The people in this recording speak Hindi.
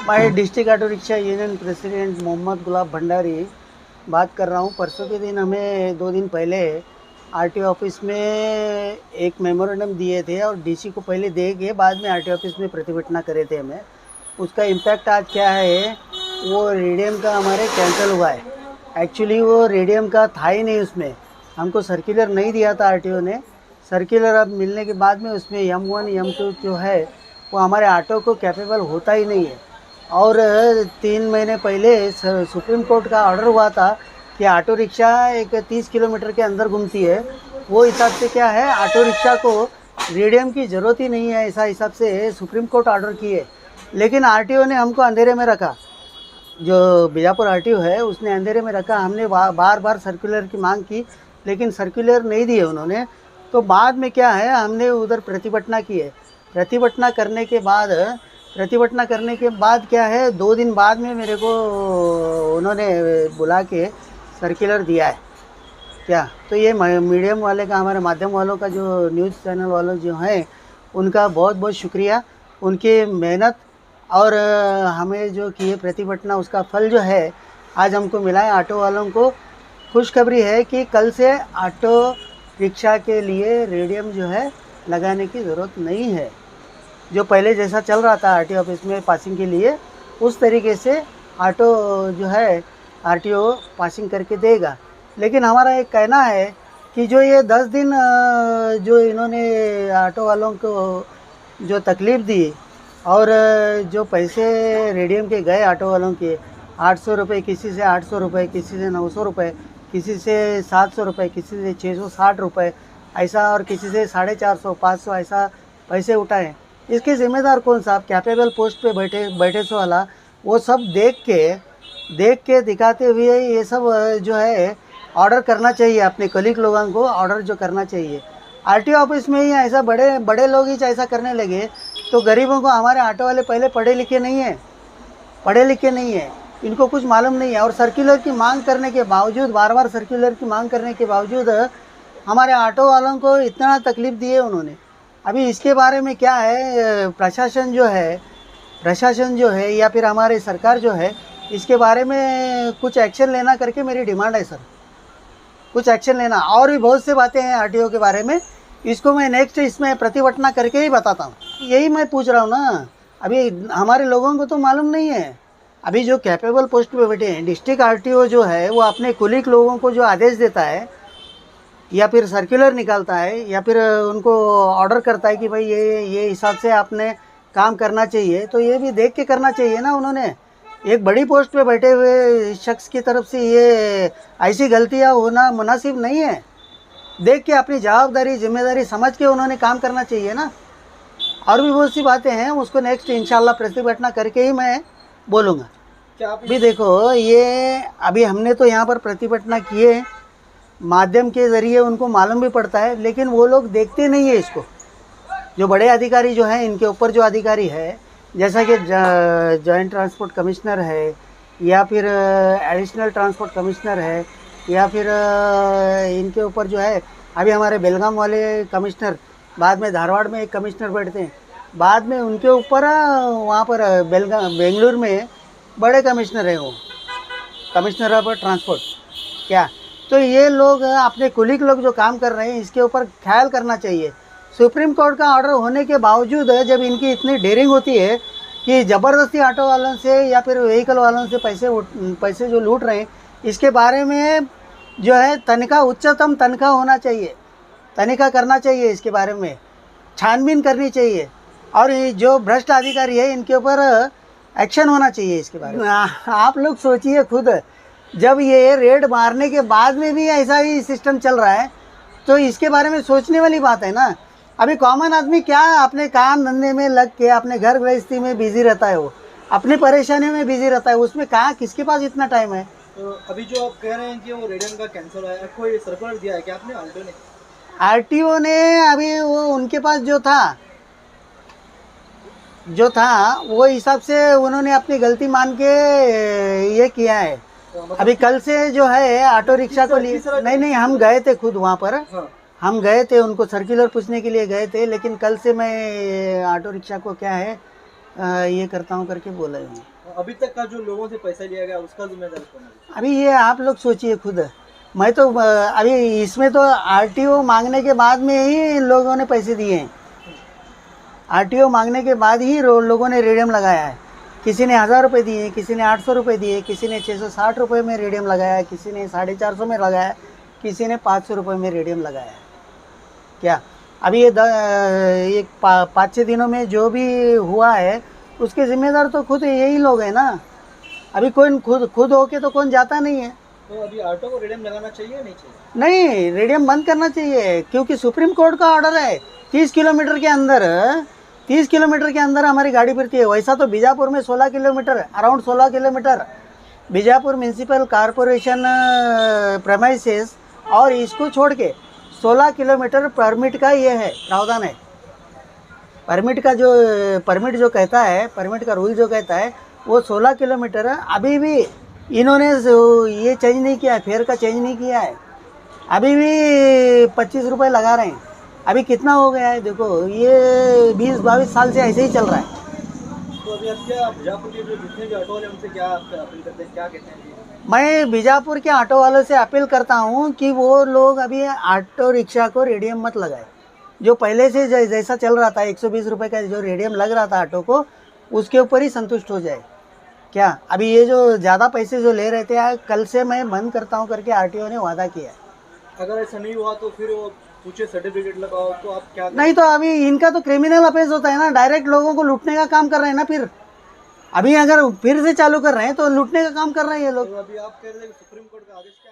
मैं district auto rickshaw union president Mohammad Gulab Bhandari बात कर रहा हूँ। परसों के दिन हमें 2 दिन पहले आरटीओ ऑफिस में एक मेमोरेंडम दिए थे और डीसी को पहले दे के बाद में आरटीओ ऑफिस में प्रतिभटना करे थे हमें। उसका इम्पैक्ट आज क्या है, वो रेडियम का हमारे कैंसिल हुआ है। एक्चुअली वो रेडियम का था ही नहीं, उसमें हमको सर्कुलर नहीं दिया था आरटीओ ने। सर्कुलर अब मिलने के बाद में उसमें M1 M2 जो है वो हमारे ऑटो को कैपेबल होता ही नहीं है। और 3 महीने पहले सुप्रीम कोर्ट का ऑर्डर हुआ था कि ऑटो रिक्शा एक 30 किलोमीटर के अंदर घूमती है। वो हिसाब से क्या है, ऑटो रिक्शा को रेडियम की ज़रूरत ही नहीं है, ऐसा हिसाब से सुप्रीम कोर्ट ऑर्डर किए। लेकिन आरटीओ ने हमको अंधेरे में रखा। जो बीजापुर आरटीओ है उसने अंधेरे में रखा। हमने बार बार सर्कुलर की मांग की लेकिन सर्कुलर नहीं दिए उन्होंने। तो बाद में क्या है, हमने उधर प्रतिभटना की है। प्रतिभटना करने के बाद क्या है, 2 दिन बाद में मेरे को उन्होंने बुला के सर्कुलर दिया है। क्या तो ये मीडियम वाले का, हमारे माध्यम वालों का, जो न्यूज़ चैनल वालों जो हैं उनका बहुत बहुत शुक्रिया। उनकी मेहनत और हमें जो किए प्रतिभटना, उसका फल जो है आज हमको मिला है। ऑटो वालों को खुशखबरी है कि कल से ऑटो रिक्शा के लिए रेडियम जो है लगाने की ज़रूरत नहीं है। जो पहले जैसा चल रहा था आरटीओ ऑफिस में पासिंग के लिए, उस तरीके से ऑटो जो है आरटीओ पासिंग करके देगा। लेकिन हमारा एक कहना है कि जो ये 10 दिन जो इन्होंने ऑटो वालों को जो तकलीफ़ दी और जो पैसे रेडियम के गए ऑटो वालों के, 800 रुपये, किसी से 800 रुपये, किसी से 900 रुपये, किसी से 700 रुपये, किसी से 660 रुपये ऐसा, और किसी से 450 500 ऐसा पैसे उठाएं। इसके ज़िम्मेदार कौन सा? आप कैपेबल पोस्ट पे बैठे सो वाला, वो सब देख के दिखाते हुए ये सब जो है ऑर्डर करना चाहिए। अपने कलीग लोगों को ऑर्डर जो करना चाहिए। आरटीओ ऑफिस में ही ऐसा बड़े बड़े लोग ही ऐसा करने लगे तो गरीबों को, हमारे ऑटो वाले पहले पढ़े लिखे नहीं है, इनको कुछ मालूम नहीं है। और सर्कुलर की मांग करने के बावजूद, बार बार सर्कुलर की मांग करने के बावजूद हमारे ऑटो वालों को इतना तकलीफ़ दी है उन्होंने। अभी इसके बारे में क्या है, प्रशासन जो है या फिर हमारी सरकार जो है, इसके बारे में कुछ एक्शन लेना करके मेरी डिमांड है सर। कुछ एक्शन लेना। और भी बहुत से बातें हैं आरटीओ के बारे में, इसको मैं नेक्स्ट इसमें प्रतिभटना करके ही बताता हूँ। यही मैं पूछ रहा हूँ ना, अभी हमारे लोगों को तो मालूम नहीं है। अभी जो कैपेबल पोस्ट पे बैठे हैं, डिस्ट्रिक्ट आरटीओ जो है वो अपने कुलीग लोगों को जो आदेश देता है या फिर सर्कुलर निकालता है या फिर उनको ऑर्डर करता है कि भाई ये हिसाब से आपने काम करना चाहिए, तो ये भी देख के करना चाहिए ना। उन्होंने एक बड़ी पोस्ट पे बैठे हुए शख्स की तरफ से ये ऐसी गलतियां होना मुनासिब नहीं है। देख के अपनी जवाबदारी जिम्मेदारी समझ के उन्होंने काम करना चाहिए ना। और भी बहुत सी बातें हैं, उसको नेक्स्ट इंशाल्लाह प्रतिभटना करके ही मैं बोलूँगा। क्या आप अभी देखो, ये अभी हमने तो यहाँ पर प्रतिभटना किए, माध्यम के ज़रिए उनको मालूम भी पड़ता है, लेकिन वो लोग देखते नहीं है इसको। जो बड़े अधिकारी जो हैं, इनके ऊपर जो अधिकारी है, जैसा कि जॉइंट ट्रांसपोर्ट कमिश्नर है या फिर एडिशनल ट्रांसपोर्ट कमिश्नर है या फिर इनके ऊपर जो है, अभी हमारे बेलगाम वाले कमिश्नर, बाद में धारवाड़ में एक कमिश्नर बैठते हैं, बाद में उनके ऊपर वहाँ पर बेंगलुरु में बड़े कमिश्नर हैं, वो कमिश्नर ऑफ ट्रांसपोर्ट। क्या तो ये लोग अपने कुलीग लोग जो काम कर रहे हैं, इसके ऊपर ख्याल करना चाहिए। सुप्रीम कोर्ट का ऑर्डर होने के बावजूद जब इनकी इतनी डेयरिंग होती है कि ज़बरदस्ती ऑटो वालों से या फिर व्हीकल वालों से पैसे जो लूट रहे हैं, इसके बारे में जो है तनख्वाह, उच्चतम तनख्वाह होना चाहिए, तनिखा करना चाहिए, इसके बारे में छानबीन करनी चाहिए। और ये जो भ्रष्ट अधिकारी है, इनके ऊपर एक्शन होना चाहिए इसके बारे में। आप लोग सोचिए खुद, जब ये रेड मारने के बाद में भी ऐसा ही सिस्टम चल रहा है, तो इसके बारे में सोचने वाली बात है ना। अभी कॉमन आदमी क्या अपने काम धंधे में लग के अपने घर गृहस्थी में बिजी रहता है, वो अपनी परेशानी में बिजी रहता है, उसमें कहाँ किसके पास इतना टाइम है। तो अभी जो आप कह रहे हैं कि वो रेडियम का कैंसिल है, कोई सर्कुलर दिया है क्या आपने ऑल्टो ने? आरटीओ ने अभी वो उनके पास जो था वो हिसाब से उन्होंने अपनी गलती मान के ये किया है। तो मतलब अभी कल से जो है ऑटो रिक्शा को लिए, नहीं, हम गए थे खुद वहाँ पर। हाँ। हम गए थे, उनको सर्कुलर पूछने के लिए गए थे, लेकिन कल से मैं ऑटो रिक्शा को क्या है ये करता हूँ करके बोला है। अभी तक का जो लोगों से पैसा लिया गया उसका जिम्मेदार कौन है? अभी ये आप लोग सोचिए खुद। मैं तो अभी इसमें तो आरटीओ मांगने के बाद में ही लोगों ने पैसे दिए हैं। आरटीओ मांगने के बाद ही लोगों ने रेडियम लगाया है। किसी ने 1000 रुपये दिए, किसी ने 800 रुपये दिए, किसी ने 660 रुपये में रेडियम लगाया है, किसी ने 450 में लगाया है, किसी ने 500 रुपये में रेडियम लगाया है। क्या अभी ये 5-6 दिनों में जो भी हुआ है उसके जिम्मेदार तो खुद यही लोग हैं ना। अभी कोई खुद होके तो कौन जाता नहीं है। तो अभी ऑटो को रेडियम लगाना चाहिए या नहीं चाहिए? नहीं, रेडियम बंद करना चाहिए, क्योंकि सुप्रीम कोर्ट का ऑर्डर है 30 किलोमीटर के अंदर। 30 किलोमीटर के अंदर हमारी गाड़ी फिरती है। वैसा तो बीजापुर में 16 kilometre, around 16 kilometre Bijapur municipal corporation premises, और इसको छोड़ के 16 किलोमीटर परमिट का ये है, प्रावधान है। परमिट जो कहता है, परमिट का रूल जो कहता है वो 16 किलोमीटर है। अभी भी इन्होंने ये चेंज नहीं किया है, फेयर का चेंज नहीं किया है। अभी भी 25 रुपये लगा रहे हैं। अभी कितना हो गया है देखो, ये 20-22 साल से ऐसे ही चल रहा है। तो अभी आप क्या बीजापुर के जो जितने भी ऑटो वाले उनसे क्या आप अपील करते हैं, क्या कहते हैं जी? मैं बीजापुर के ऑटो वालों से अपील करता हूँ कि वो लोग अभी ऑटो रिक्शा को रेडियम मत लगाए। जो पहले से जैसा चल रहा था 120 रुपये का जो रेडियम लग रहा था ऑटो को, उसके ऊपर ही संतुष्ट हो जाए। क्या अभी ये जो ज़्यादा पैसे जो ले रहे थे, कल से मैं बंद करता हूँ करके आरटीओ ने वादा किया है। अगर ऐसा नहीं हुआ तो फिर वो पूछे सर्टिफिकेट लगाओ, तो आप क्या नहीं तो अभी इनका तो क्रिमिनल अफेंस होता है ना, डायरेक्ट लोगों को लूटने का काम कर रहे हैं ना। फिर अभी अगर फिर से चालू कर रहे हैं तो लूटने का काम कर रहे हैं ये लोग। तो अभी आप कह रहे हैं सुप्रीम कोर्ट का आदेश क्या